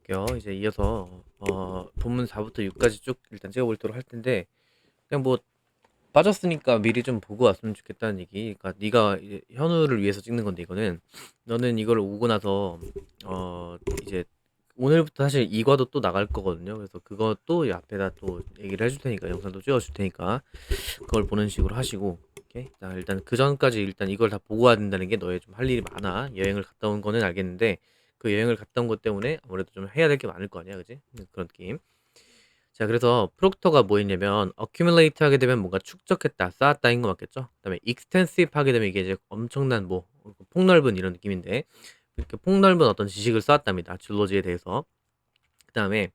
볼게요. 이제 이어서 본문 4부터 6까지 쭉 일단 찍어보도록 할 텐데, 그냥 뭐 빠졌으니까 미리 좀 보고 왔으면 좋겠다는 얘기. 그러니까 네가 이제 현우를 위해서 찍는 건데, 이거는 너는 이걸 오고 나서 이제 오늘부터 사실 이과도 또 나갈 거거든요. 그래서 그것도 이 앞에다 또 얘기를 해줄 테니까, 영상도 찍어줄 테니까 그걸 보는 식으로 하시고. 오케이? 자, 일단 그 전까지 일단 이걸 다 보고 와야 된다는 게 너의 좀 할 일이 많아. 여행을 갔다 온 거는 알겠는데, 그 여행을 갔다 온 것 때문에 아무래도 좀 해야 될 게 많을 거 아니야, 그지? 그런 느낌. 자, 그래서 프록터가 뭐였냐면 accumulate 하게 되면 뭔가 축적했다, 쌓았다인 거 맞겠죠? 그다음에 extensive 하게 되면 이게 이제 엄청난 뭐 폭넓은 이런 느낌인데, 이렇게 폭넓은 어떤 지식을 쌓았답니다, 줄로지에 대해서. 그다음에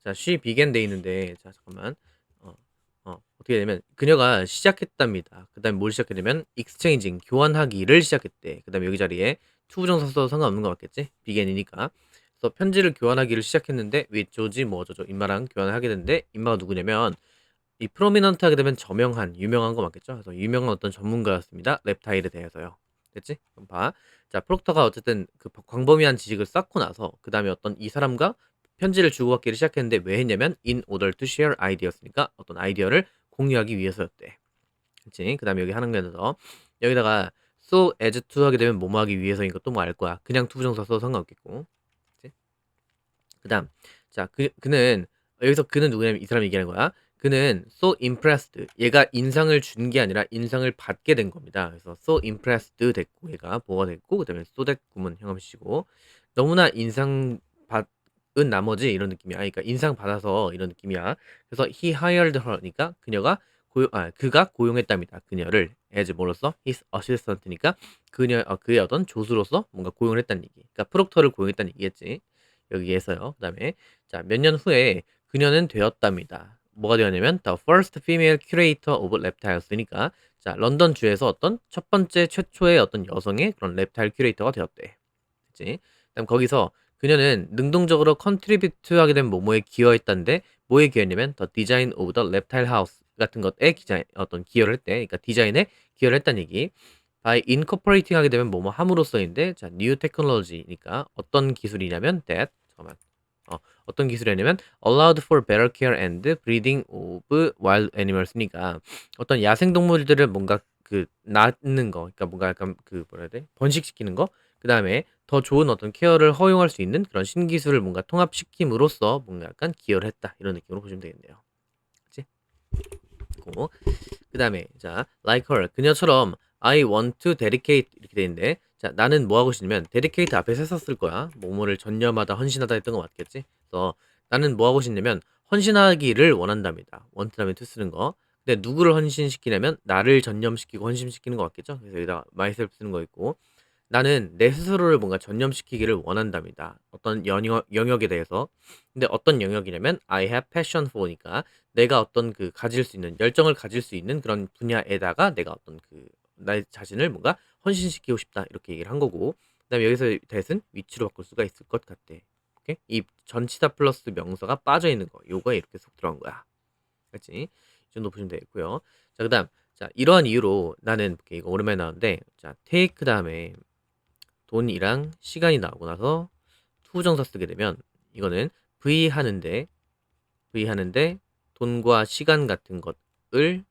자, she began 돼 있는데, 자 잠깐만. 어, 어떻게 되면 그녀가 시작했답니다. 그다음에 뭘 시작했냐면 exchanging, 교환하기를 시작했대. 그다음에 여기 자리에 to 부정사 써도 상관없는 거 맞겠지? began이니까. 그래서 편지를 교환하기를 시작했는데 with 조지 뭐 어쩌죠, 임마랑 교환을 하게 됐는데, 임마가 누구냐면 이 프로미넌트 하게 되면 저명한, 유명한 거 맞겠죠? 그래서 유명한 어떤 전문가였습니다, 랩타일에 대해서요. 됐지? 그럼 봐. 자, 프록터가 어쨌든 그 광범위한 지식을 쌓고 나서 그 다음에 어떤 이 사람과 편지를 주고받기를 시작했는데, 왜 했냐면 in order to share ideas였으니까 어떤 아이디어를 공유하기 위해서였대. 그치? 그 다음에 여기 하는 거에서 여기다가 so as to 하게 되면 뭐뭐 하기 위해서인 것도 뭐 알 거야. 그냥 투부정사 써도 상관없겠고. 그치? 그 다음, 자, 그는, 여기서 그는 누구냐면 이 사람이 얘기하는 거야. 그는 so impressed, 얘가 인상을 준 게 아니라 인상을 받게 된 겁니다. 그래서 so impressed 됐고, 얘가 뭐가 됐고, 그 다음에 so 됐구문 형용시고, 너무나 인상 받은 나머지 이런 느낌이야. 그러니까 인상 받아서 이런 느낌이야. 그래서 he hired her니까 그가 고용했답니다, 그녀를. as 뭐로써? his assistant니까 그의 어떤 조수로서 뭔가 고용을 했다는 얘기. 그러니까 프록터를 고용했다는 얘기겠지. 여기에서요. 그다음에 자, 몇 년 후에 그녀는 되었답니다. 뭐가 되었냐면 the first female curator of reptiles니까, 자, 런던 주에서 어떤 첫 번째 최초의 어떤 여성의 그런 랩타일 큐레이터가 되었대. 그치? 그다음 거기서 그녀는 능동적으로 컨트리뷰트 하게 된 뭐뭐에 기여했다는데, 뭐에 기여했냐면 the design of the reptile house 같은 것에 어떤 기여를 했대. 그러니까 디자인에 기여를 했다는 얘기. by incorporating 하게 되면 뭐뭐 함으로써인데, 자, new technology니까 어떤 기술이냐면 that, 잠깐만. 어떤 기술이냐면 allowed for better care and breeding of wild animals니까 어떤 야생 동물들을 뭔가 그 낳는 거, 그러니까 뭔가 약간 그 뭐라 해야 돼? 번식시키는 거. 그다음에 더 좋은 어떤 케어를 허용할 수 있는 그런 신기술을 뭔가 통합시킴으로써 뭔가 약간 기여를 했다, 이런 느낌으로 보시면 되겠네요. 그치? 고. 그다음에 자, like her, 그녀처럼 I want to dedicate 이렇게 돼 있는데, 자, 나는 뭐 하고 싶냐면 dedicate 앞에 했었을 거야. 뭐뭐를 전념하다, 헌신하다 했던 거 맞겠지? 그래서 나는 뭐 하고 싶냐면 헌신하기를 원한답니다. want 다음에 to 쓰는 거. 근데 누구를 헌신시키냐면 나를 전념시키고 헌신시키는 거 맞겠죠? 그래서 여기다 myself 쓰는 거 있고, 나는 내 스스로를 뭔가 전념시키기를 원한답니다, 어떤 영역에 대해서. 근데 어떤 영역이냐면 I have passion for니까 내가 어떤 그 가질 수 있는 열정을 가질 수 있는 그런 분야에다가 내가 어떤 그 나의 자신을 뭔가 헌신시키고 싶다, 이렇게 얘기를 한 거고. 그다음에 여기서 that은 위치로 바꿀 수가 있을 것 같아. 오케이? 이 전치사 플러스 명사가 빠져 있는 거, 요거에 이렇게 속 들어간 거야. 그렇지? 이 정도 보시면 되겠고요. 자, 그다음, 자, 이러한 이유로 나는, 오케이, 이거 오랜만에 나왔는데, 자, take 다음에 돈이랑 시간이 나오고 나서 투부정사 쓰게 되면 이거는 V 하는데 돈과 시간 같은 것을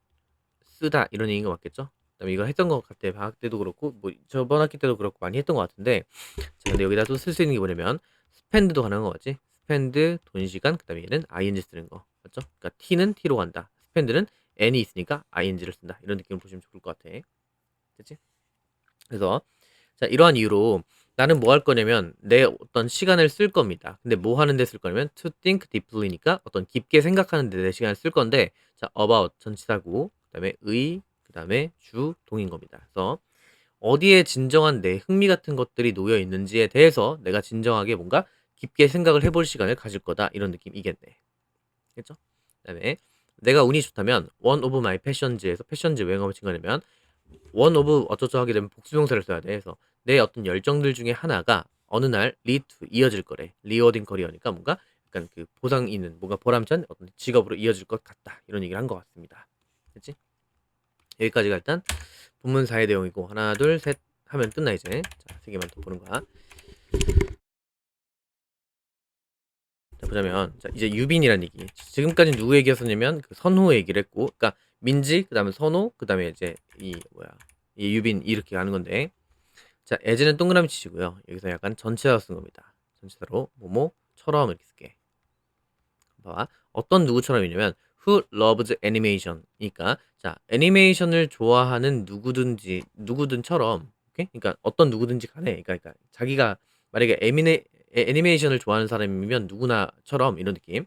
쓰다, 이런 얘기인 거 맞겠죠? 그다음에 이거 했던 것 같아. 방학 때도 그렇고 뭐 저번 학기 때도 그렇고 많이 했던 것 같은데, 자, 근데 여기다 또 쓸 수 있는 게 뭐냐면 spend도 가능한 거 같지? spend 돈 시간, 그다음에 얘는 ing 쓰는 거 맞죠? 그러니까 t는 t로 간다, spend는 n이 있으니까 ing를 쓴다, 이런 느낌으로 보시면 좋을 것 같아. 됐지? 그래서 자, 이러한 이유로 나는 뭐 할 거냐면 내 어떤 시간을 쓸 겁니다. 근데 뭐 하는 데 쓸 거냐면 to think deeply니까 어떤 깊게 생각하는 데 내 시간을 쓸 건데, 자, about 전치사고, 그다음에 그다음에 동인 겁니다. 그래서 어디에 진정한 내 흥미 같은 것들이 놓여 있는지에 대해서 내가 진정하게 뭔가 깊게 생각을 해볼 시간을 가질 거다, 이런 느낌이겠네. 됐죠? 그다음에 내가 운이 좋다면 one of my passions에서 passions 왜 가고 친 거냐면 원 오브 어쩌죠 하게 되면 복수명사를 써야 돼. 그래서 내 어떤 열정들 중에 하나가 어느 날 lead to 이어질 거래. 리워딩 커리어니까 뭔가 약간 그 보상 있는 뭔가 보람찬 어떤 직업으로 이어질 것 같다, 이런 얘기를 한 것 같습니다. 됐지? 여기까지가 일단 본문 4의 내용이고, 하나 둘 셋 하면 끝나 이제. 자, 세 개만 더 보는 거야. 보자면 자 이제 유빈이란 얘기. 지금까지 누구 얘기였었냐면 그 선호 얘기를 했고 그러니까 민지 그다음에 선호 그다음에 이제 이 뭐야 이 유빈 이렇게 가는 건데 자 as는 동그라미 치시고요. 여기서 약간 전치사로 쓴 겁니다. 전치사로 뭐뭐처럼 이렇게 쓸게. 봐봐. 어떤 누구처럼이냐면 who loves animation이니까 자 애니메이션을 좋아하는 누구든처럼 오케이? 그러니까 어떤 누구든지 간에 그러니까 자기가 만약에 애니메이션을 좋아하는 사람이면 누구나처럼 이런 느낌.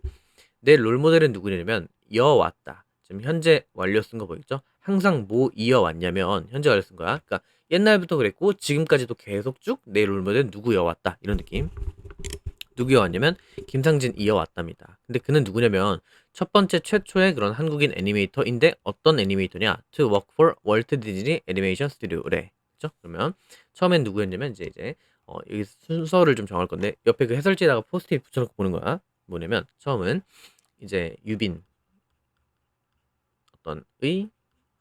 내 롤모델은 누구냐면 이어왔다. 지금 현재 완료 쓴 거 보이죠? 항상 뭐 이어왔냐면 현재 완료 쓴 거야. 그러니까 옛날부터 그랬고 지금까지도 계속 쭉 내 롤모델은 누구 이어왔다 이런 느낌. 누구 이어왔냐면 김상진 이어왔답니다. 근데 그는 누구냐면 첫 번째 최초의 그런 한국인 애니메이터인데 어떤 애니메이터냐? To work for Walt Disney Animation Studio래. 그죠? 그러면 처음엔 누구였냐면 이제 여기 순서를 좀 정할 건데 옆에 그 해설지에다가 포스트잇 붙여놓고 보는 거야. 뭐냐면 처음은 이제 유빈 어떤의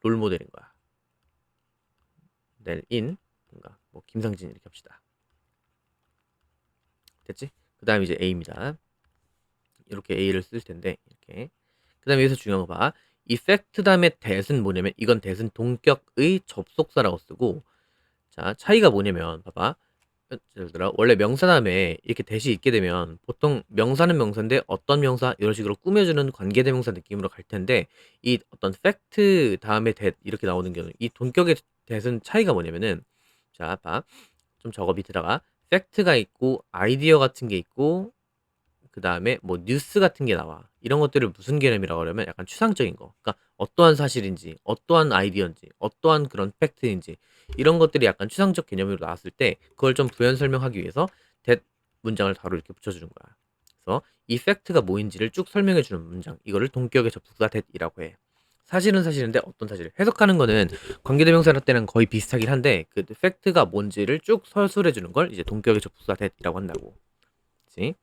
롤모델인 거야. 넬인 뭔가 뭐 김상진 이렇게 합시다. 됐지? 그 다음에 이제 A입니다. 이렇게 A를 쓸 텐데 이렇게 그 다음에 여기서 중요한 거 봐. 이펙트 다음에 that은 뭐냐면 이건 that은 동격의 접속사라고 쓰고 자 차이가 뭐냐면 봐봐 예를 들어 원래 명사 다음에 이렇게 that이 있게 되면 보통 명사는 명사인데 어떤 명사 이런 식으로 꾸며주는 관계대명사 느낌으로 갈 텐데 이 어떤 fact 다음에 that 이렇게 나오는 경우 이 동격의 that은 차이가 뭐냐면은 자 봐 좀 적어 밑에다가 팩트가 있고 아이디어 같은 게 있고 그 다음에 뭐 뉴스 같은 게 나와. 이런 것들을 무슨 개념이라고 하냐면 약간 추상적인 거. 그러니까 어떠한 사실인지, 어떠한 아이디어인지, 어떠한 그런 팩트인지 이런 것들이 약간 추상적 개념으로 나왔을 때 그걸 좀 부연 설명하기 위해서 that 문장을 바로 이렇게 붙여주는 거야. 그래서 이 팩트가 뭐인지를 쭉 설명해주는 문장. 이거를 동격의 접속사 that이라고 해. 사실은 사실인데 어떤 사실 해석하는 거는 관계대명사 때랑 거의 비슷하긴 한데 그 팩트가 뭔지를 쭉 서술해 주는 걸 이제 동격의 접속사 that이라고 한다고. 그치?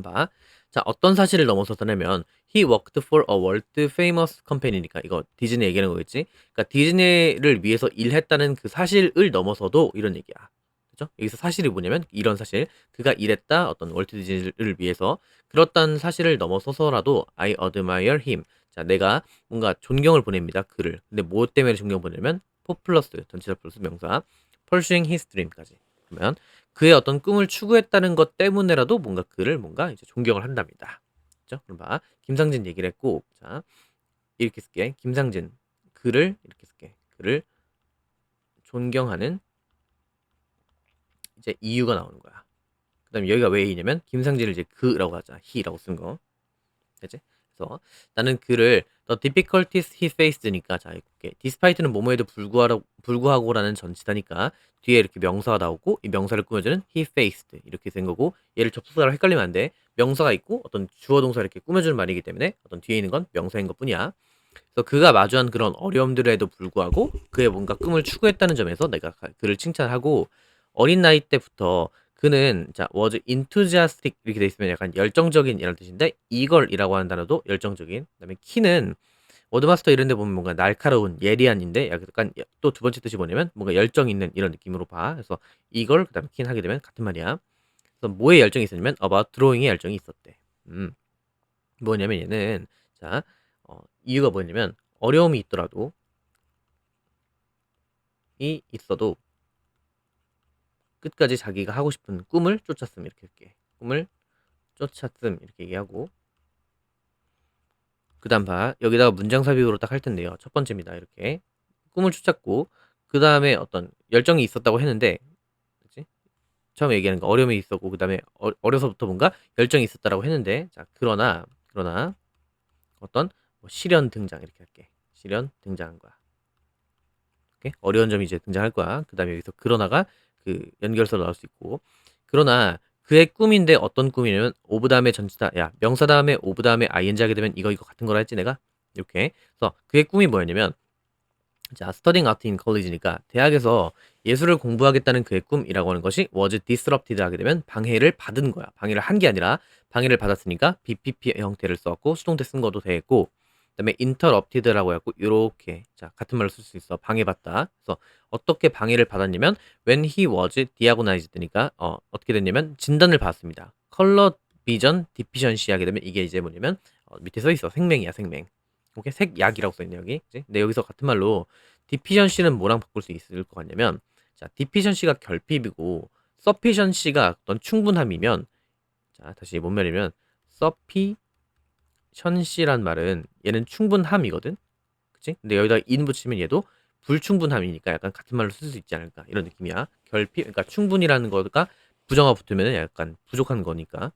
봐. 자, 어떤 사실을 넘어서서냐면 he worked for a world famous company니까 이거 디즈니 얘기하는 거겠지. 그러니까 디즈니를 위해서 일했다는 그 사실을 넘어서도 이런 얘기야. 그죠? 여기서 사실이 뭐냐면 이런 사실. 그가 일했다 어떤 월트 디즈니를 위해서 그렇다는 사실을 넘어서서라도 I admire him. 자, 내가 뭔가 존경을 보냅니다. 그를. 근데 뭐 때문에 존경 보내면 포 플러스 전치사 플러스 명사 pursuing his dream까지. 그러면 그의 어떤 꿈을 추구했다는 것 때문에라도 뭔가 그를 뭔가 이제 존경을 한답니다. 그죠? 그럼 봐. 김상진 얘기를 했고, 자, 이렇게 쓸게. 김상진. 그를, 이렇게 쓸게. 그를 존경하는 이제 이유가 나오는 거야. 그 다음에 여기가 왜 이냐면, 김상진을 이제 그라고 하자. he라고 쓴 거. 됐지? 그래서 나는 그를 the difficulties he faced니까 자 이렇게 despite는 뭐뭐에도 불구하고라는 전치사니까 뒤에 이렇게 명사가 나오고 이 명사를 꾸며주는 he faced 이렇게 된 거고 얘를 접속사로 헷갈리면 안 돼. 명사가 있고 어떤 주어 동사 이렇게 꾸며주는 말이기 때문에 어떤 뒤에 있는 건 명사인 것뿐이야. 그래서 그가 마주한 그런 어려움들에도 불구하고 그의 뭔가 꿈을 추구했다는 점에서 내가 그를 칭찬하고 어린 나이 때부터 그는 자 was enthusiastic 이렇게 돼 있으면 약간 열정적인 이런 뜻인데 이걸이라고 하는 단어도 열정적인 그다음에 키는 워드마스터 이런 데 보면 뭔가 날카로운 예리한인데 약간 또 두 번째 뜻이 뭐냐면 뭔가 열정 있는 이런 느낌으로 봐. 그래서 이걸 그다음에 킨 하게 되면 같은 말이야. 그래서 뭐에 열정이 있었냐면 about drawing에 열정이 있었대. 뭐냐면 얘는 자 이유가 뭐냐면 어려움이 있더라도 이 있어도 끝까지 자기가 하고 싶은 꿈을 쫓았음 이렇게 할게. 꿈을 쫓았음 이렇게 얘기하고 그다음 봐 여기다가 문장 삽입으로 딱 할 텐데요. 첫 번째입니다. 이렇게 꿈을 쫓았고 그 다음에 어떤 열정이 있었다고 했는데 그치? 처음에 얘기하는 거 어려움이 있었고 그 다음에 어려서부터 뭔가 열정이 있었다라고 했는데 자 그러나 어떤 뭐 시련 등장 이렇게 할게. 시련 등장한 거야. 오케이? 어려운 점이 이제 등장할 거야. 그 다음에 여기서 그러나가 그 연결서로 나올 수 있고 그러나 그의 꿈인데 어떤 꿈이냐면 오브 다음에 전치사 야 명사 다음에 오브 다음에 ing 하게 되면 이거 같은 거라 했지 내가 이렇게 그래서 그의 꿈이 뭐였냐면 자 studying art in college니까 대학에서 예술을 공부하겠다는 그의 꿈이라고 하는 것이 was disrupted 하게 되면 방해를 받은 거야. 방해를 한 게 아니라 방해를 받았으니까 BPP 형태를 써갖고 수동태 쓴 것도 되겠고 그다음에 interrupted라고 해갖고 이렇게 자 같은 말로 쓸 수 있어. 방해받다. 그래서 어떻게 방해를 받았냐면 when he was diagonized니까 어떻게 됐냐면 진단을 받았습니다. 컬러 비전 디피션시 하게 되면 이게 이제 뭐냐면 밑에 써 있어. 생맹이야, 생맹. 오케이? 색약이라고 써 있네, 여기. 그치? 근데 여기서 같은 말로 디피션시는 뭐랑 바꿀 수 있을 것 같냐면 자, 디피션시가 결핍이고 서피션시가 어떤 충분함이면 자, 다시 뭔 말이면 서피션시란 말은 얘는 충분함이거든. 그치? 근데 여기다 in 붙이면 얘도 불충분함이니까 약간 같은 말로 쓸 수 있지 않을까 이런 느낌이야. 결핍, 그러니까 충분이라는 거가 부정어 붙으면 약간 부족한 거니까.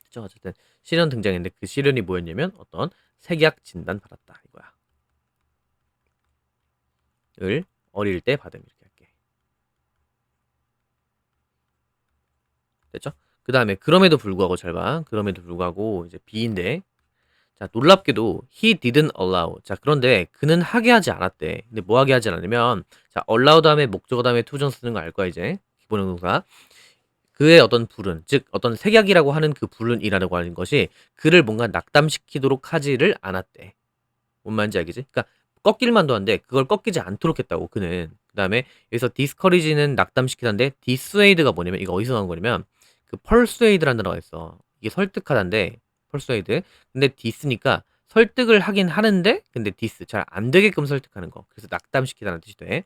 그쵸? 어쨌든 시련 등장했는데 그 시련이 뭐였냐면 어떤 색약 진단 받았다 이거야. 을 어릴 때 받음 이렇게 할게. 됐죠? 그 다음에 그럼에도 불구하고 잘 봐. 그럼에도 불구하고 이제 B인데 자 놀랍게도 he didn't allow. 자 그런데 그는 하게 하지 않았대. 근데 뭐 하게 하지 않으냐면 자 allow 다음에 목적어 다음에 투정 쓰는 거 알 거야 이제 기본 형용사. 그의 어떤 불운, 즉 어떤 색약이라고 하는 그 불운이라고 하는 것이 그를 뭔가 낙담시키도록 하지를 않았대. 뭔 말인지 알겠지? 그러니까 꺾일 만도 한데 그걸 꺾이지 않도록 했다고 그는. 그다음에 여기서 discourage는 낙담시키다인데 dissuade가 뭐냐면 이거 어디서 나온 거냐면 그 persuade라는 단어가 있어. 이게 설득하다인데 persuade. 근데 dis니까 설득을 하긴 하는데 근데 dis 잘 안 되게끔 설득하는 거. 그래서 낙담시키다는 뜻이 돼.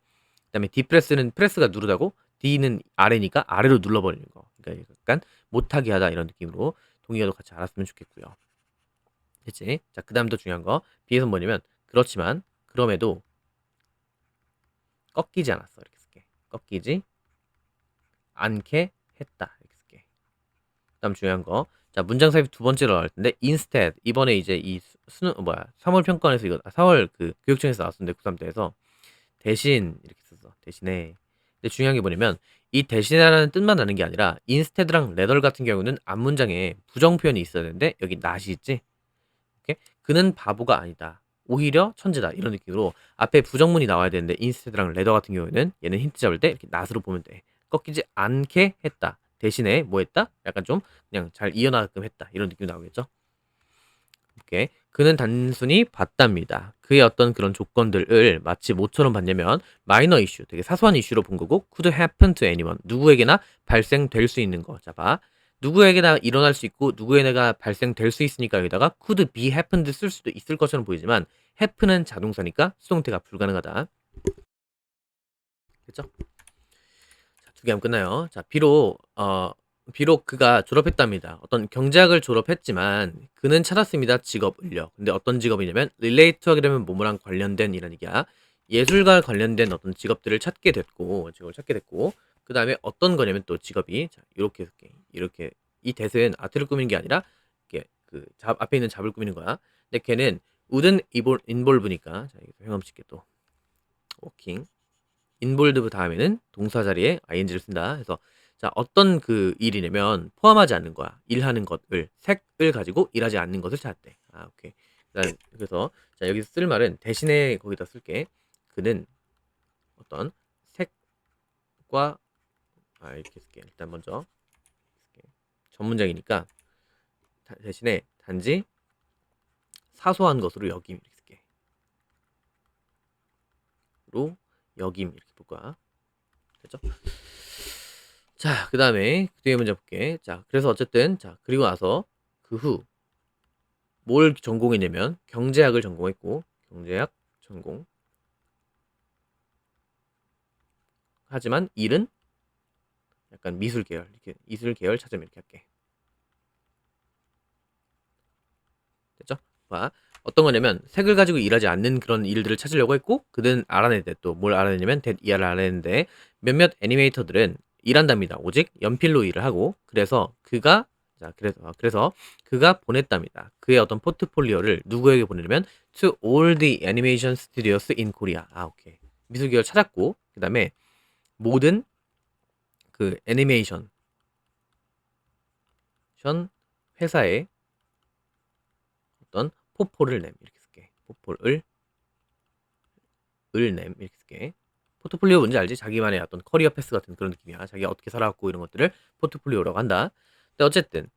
그다음에 디프레스는 프레스가 누르다고 D는 아래니까 아래로 눌러버리는 거. 그러니까 약간 못하게 하다 이런 느낌으로 동의어도 같이 알았으면 좋겠고요. 됐지? 자, 그 다음 더 중요한 거. B에서 뭐냐면 그렇지만 그럼에도 꺾이지 않았어. 이렇게 쓸게. 꺾이지 않게 했다. 이렇게 쓸게. 그다음 중요한 거. 자, 문장 삽입 두 번째로 나올 텐데 instead 이번에 이제 이 수능 뭐야 3월 평가원에서 이거 4월 그 교육청에서 나왔었는데 고3 때에서 대신 이렇게 썼어. 대신에. 근데 중요한 게 뭐냐면 이 대신이라는 뜻만 나는 게 아니라 instead랑 rather 같은 경우는 앞문장에 부정 표현이 있어야 되는데 여기 not이 있지. 오케이? 그는 바보가 아니다. 오히려 천재다. 이런 느낌으로 앞에 부정문이 나와야 되는데 instead랑 rather 같은 경우에는 얘는 힌트 잡을 때 이렇게 not으로 보면 돼. 꺾이지 않게 했다. 대신에 뭐 했다? 약간 좀 그냥 잘 이어나가끔 했다. 이런 느낌이 나오겠죠? 오케이. 그는 단순히 봤답니다. 그의 어떤 그런 조건들을 마치 뭐처럼 봤냐면 마이너 이슈, 되게 사소한 이슈로 본 거고 could happen to anyone, 누구에게나 발생될 수 있는 거. 자 봐. 누구에게나 일어날 수 있고 누구에게나 발생될 수 있으니까 여기다가 could be happened 쓸 수도 있을 것처럼 보이지만 happen은 자동사니까 수동태가 불가능하다. 그렇죠? 두 개 하면 끝나요. 자, 비록 그가 졸업했답니다. 어떤 경제학을 졸업했지만 그는 찾았습니다. 직업을요. 근데 어떤 직업이냐면 relate 하게 되면 뭐뭐랑 관련된 이란 얘기야. 예술과 관련된 어떤 직업들을 찾게 됐고 직업을 찾게 됐고 그 다음에 어떤 거냐면 또 직업이 자 이렇게 이렇게 이 대세는 아트를 꾸미는 게 아니라 이렇게 그 앞에 있는 잡을 꾸미는 거야. 근데 걔는 wouldn't involve니까 자 여기서 행함 칠게 또 working 인볼드 다음에는 동사 자리에 ing를 쓴다. 그래서 자 어떤 그 일이냐면 포함하지 않는 거야. 일하는 것을 색을 가지고 일하지 않는 것을 찾았대. 아 오케이. 그래서 자 여기서 쓸 말은 대신에 거기다 쓸게. 그는 어떤 색과 이렇게 쓸게. 일단 먼저 쓸게. 전문장이니까 대신에 단지 사소한 것으로 여김 이렇게 쓸게. 로 여김 이렇게 볼 거야. 됐죠? 자, 그 다음에 그 뒤에 문제 볼게. 자, 그래서 어쨌든 자 그리고 나서 그 후 뭘 전공했냐면 경제학을 전공했고 경제학 전공. 하지만 일은 약간 미술 계열 이렇게 미술 계열 찾으면 이렇게 할게. 됐죠? 봐. 어떤 거냐면 색을 가지고 일하지 않는 그런 일들을 찾으려고 했고 그는 알아냈대. 또 뭘 알아냈냐면 이해를 알아냈는데 몇몇 애니메이터들은 일한답니다. 오직 연필로 일을 하고 그래서 그가 자 그래서 그가 보냈답니다. 그의 어떤 포트폴리오를 누구에게 보내냐면 to all the animation studios in Korea. 아 오케이. 미술 계열 찾았고 그다음에 모든 그 애니메이션 회사에 어떤 포포를 냄 이렇게 쓸게. 포포를 을 냄 이렇게 쓸게. 포트폴리오 뭔지 알지? 자기만의 어떤 커리어 패스 같은 그런 느낌이야. 자기가 어떻게 살아왔고 이런 것들을 포트폴리오라고 한다. 근데 어쨌든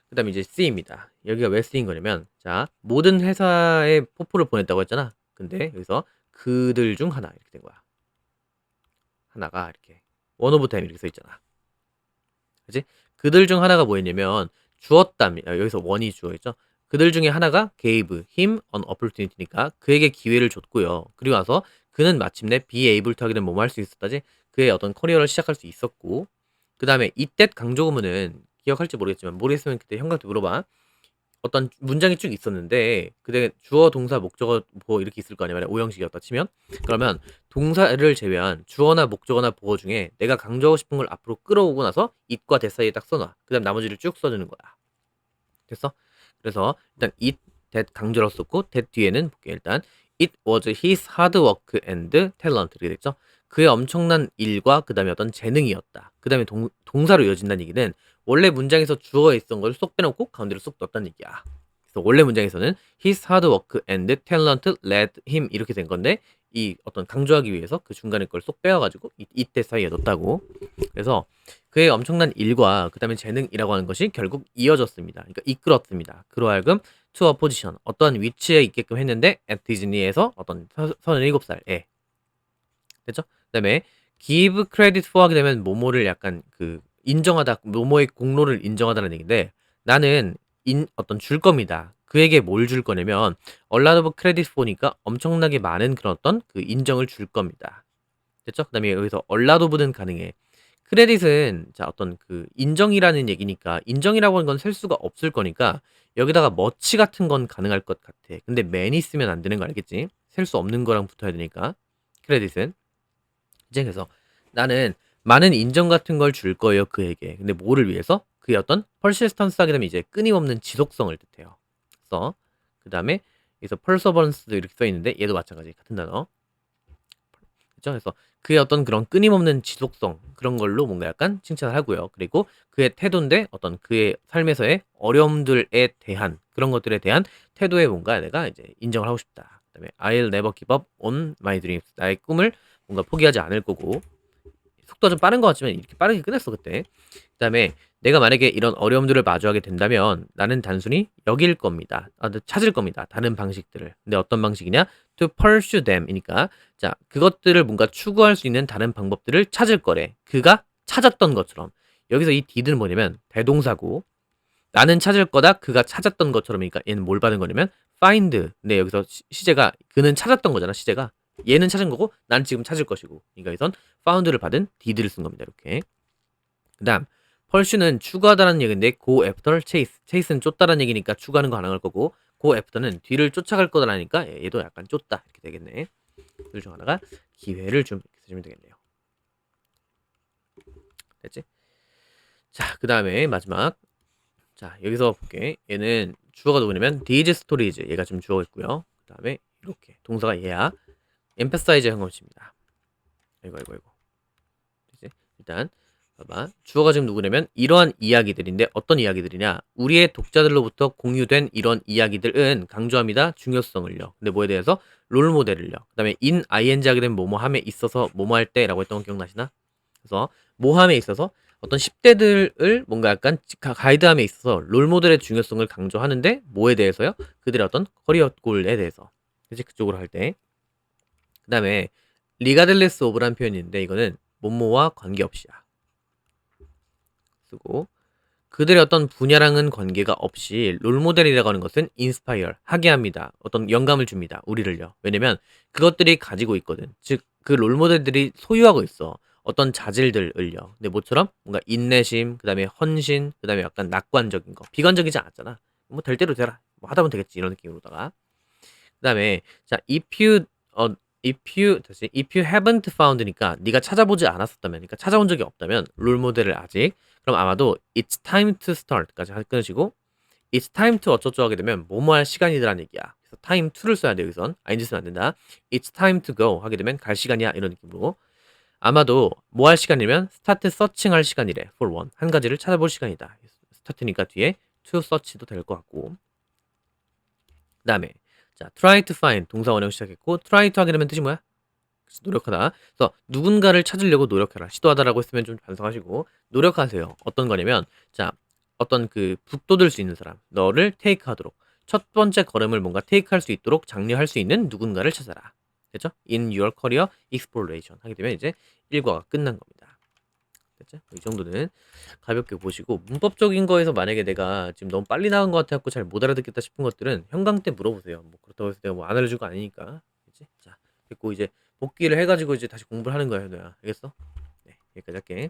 그다음에 이제 C입니다. 여기가 왜 C인 거냐면 자 모든 회사에 포포를 보냈다고 했잖아. 근데 여기서 그들 중 하나 이렇게 된 거야. 하나가 이렇게 원 오브 템 이렇게 써 있잖아. 그지? 그들 중 하나가 뭐였냐면 주었다면 여기서 원이 주어있죠. 그들 중에 하나가 gave him an opportunity니까 그에게 기회를 줬고요. 그리고 나서 그는 마침내 be able to 하게 되면 뭐뭐 할 수 있었다지? 그의 어떤 커리어를 시작할 수 있었고 그 다음에 이때 강조구문은 기억할지 모르겠지만 모르겠으면 그때 형한테 물어봐. 어떤 문장이 쭉 있었는데 그때 주어, 동사, 목적어, 보어 이렇게 있을 거 아니야. 만약 오형식이었다 치면 그러면 동사를 제외한 주어나 목적어나 보어 중에 내가 강조하고 싶은 걸 앞으로 끌어오고 나서 it과 that 사이에 딱 써놔. 그 다음 나머지를 쭉 써주는 거야. 됐어? 그래서 일단 it, that 강조라고 썼고 that 뒤에는 볼게 일단 it was his hard work and talent 이렇게 됐죠? 그의 엄청난 일과 그 다음에 어떤 재능이었다. 그 다음에 동사로 이어진다는 얘기는 원래 문장에서 주어에 있던 걸 쏙 빼놓고 가운데로 쏙 넣었다는 얘기야. 그래서 원래 문장에서는 his hard work and talent led him 이렇게 된 건데 이 어떤 강조하기 위해서 그 중간에 걸 쏙 빼와가지고 이때 사이에 넣었다고. 그래서 그의 엄청난 일과 그 다음에 재능이라고 하는 것이 결국 이어졌습니다. 그러니까 이끌었습니다. 그로 하여금 to a position 어떠한 위치에 있게끔 했는데 at 디즈니에서 어떤 37살에 됐죠? 그 다음에 give credit for 하게 되면 뭐뭐를 약간 그 인정하다 뭐뭐의 공로를 인정하다는 얘기인데 나는 어떤 줄 겁니다. 그에게 뭘 줄 거냐면 a lot of credit for니까 엄청나게 많은 그런 어떤 그 인정을 줄 겁니다. 됐죠? 그 다음에 여기서 a lot of는 가능해. 크레딧은 자 어떤 그 인정이라는 얘기니까 인정이라고 하는 건 셀 수가 없을 거니까 여기다가 머치 같은 건 가능할 것 같아. 근데 맨이 쓰면 안 되는 거 알겠지? 셀 수 없는 거랑 붙어야 되니까 크레딧은 이제 그래서 나는 많은 인정 같은 걸 줄 거예요 그에게. 근데 뭐를 위해서? 그의 어떤 persistence 하게 되면 이제 끊임없는 지속성을 뜻해요. 그래서 그 다음에 여기서 perseverance도 이렇게 써 있는데 얘도 마찬가지 같은 단어. 그죠? 그래서 그의 어떤 그런 끊임없는 지속성 그런 걸로 뭔가 약간 칭찬을 하고요. 그리고 그의 태도인데 어떤 그의 삶에서의 어려움들에 대한 그런 것들에 대한 태도에 뭔가 내가 이제 인정을 하고 싶다. 그다음에 I'll never give up on my dreams. 나의 꿈을 뭔가 포기하지 않을 거고 속도가 좀 빠른 것 같지만 이렇게 빠르게 끝냈어 그때. 그다음에 내가 만약에 이런 어려움들을 마주하게 된다면 나는 단순히 여길 겁니다. 찾을 겁니다. 다른 방식들을. 근데 어떤 방식이냐? To pursue them이니까 자 그것들을 뭔가 추구할 수 있는 다른 방법들을 찾을 거래. 그가 찾았던 것처럼. 여기서 이 did는 뭐냐면 대동사고 나는 찾을 거다. 그가 찾았던 것처럼이니까 얘는 뭘 받은 거냐면 find. 근데 여기서 시제가 그는 찾았던 거잖아. 시제가 얘는 찾은 거고 난 지금 찾을 것이고. 그러니까 여기선 found를 받은 did를 쓴 겁니다. 이렇게. 그다음 pursue는 추구하다는 얘기인데 go after chase. chase는 쫓다라는 얘기니까 추구하는 거 가능할 거고 go after는 뒤를 쫓아갈 거다라니까 얘도 약간 쫓다 이렇게 되겠네. 둘 중 하나가 기회를 좀 이렇게 쓰시면 되겠네요. 됐지? 자, 그 다음에 마지막. 자, 여기서 볼게. 얘는 주어가 누구냐면 these stories. 얘가 지금 주어가 있고요. 그 다음에 이렇게 동사가 얘야. emphasize 한 것입니다. 이거. 됐지? 일단 봐봐. 주어가 지금 누구냐면 이러한 이야기들인데 어떤 이야기들이냐? 우리의 독자들로부터 공유된 이런 이야기들은 강조합니다. 중요성을요. 근데 뭐에 대해서? 롤모델을요. 그 다음에 in ing 하게 되면 뭐뭐함에 있어서 뭐뭐 할 때라고 했던 거 기억나시나? 그래서 뭐함에 있어서 어떤 10대들을 뭔가 약간 가이드함에 있어서 롤모델의 중요성을 강조하는데 뭐에 대해서요? 그들의 어떤 커리어 골에 대해서. 그치? 그쪽으로 할 때. 그 다음에 리가들레스 오브라는 표현이 있는데 이거는 뭐뭐와 관계없이야. 쓰고 그들의 어떤 분야랑은 관계가 없이 롤모델이라고 하는 것은 인스파이어 하게 합니다. 어떤 영감을 줍니다. 우리를요. 왜냐면 그것들이 가지고 있거든. 즉 그 롤모델들이 소유하고 있어. 어떤 자질들을요. 근데 뭐처럼 뭔가 인내심, 그다음에 헌신, 그다음에 약간 낙관적인 거. 비관적이지 않았잖아. 뭐 될 대로 되라. 뭐 하다 보면 되겠지 이런 느낌으로다가. 그다음에 자 if you haven't found니까 네가 찾아보지 않았었다면, 그러니까 찾아온 적이 없다면 롤모델을 아직 그럼 아마도 it's time to start까지 끊으시고 it's time to 어쩌고 하게 되면 뭐뭐 할 시간이라는 얘기야. 그래서 time to를 써야 돼 여기선. ing 쓰면 안 된다. it's time to go 하게 되면 갈 시간이야 이런 느낌으로 아마도 뭐 할 시간이면 start searching 할 시간이래. for one 한 가지를 찾아볼 시간이다. start니까 뒤에 to search도 될 것 같고 그 다음에 자 try to find 동사 원형 시작했고 try to 하게 되면 뜻이 뭐야? 노력하다. 그래서 누군가를 찾으려고 노력해라. 시도하다라고 했으면 좀 반성하시고 노력하세요. 어떤 거냐면 자 어떤 그 북돋을 수 있는 사람 너를 테이크하도록 첫 번째 걸음을 뭔가 테이크할 수 있도록 장려할 수 있는 누군가를 찾아라. 됐죠? In your career exploration 하게 되면 이제 1과가 끝난 겁니다. 됐지? 이 정도는 가볍게 보시고 문법적인 거에서 만약에 내가 지금 너무 빨리 나간 것 같아 갖고 잘 못 알아듣겠다 싶은 것들은 현강 때 물어보세요. 뭐 그렇다고 해서 내가 뭐 안 알려줄 거 아니니까. 그치? 자, 됐고 이제 복귀를 해 가지고 이제 다시 공부를 하는 거야, 현우야. 알겠어? 네, 여기까지 할게.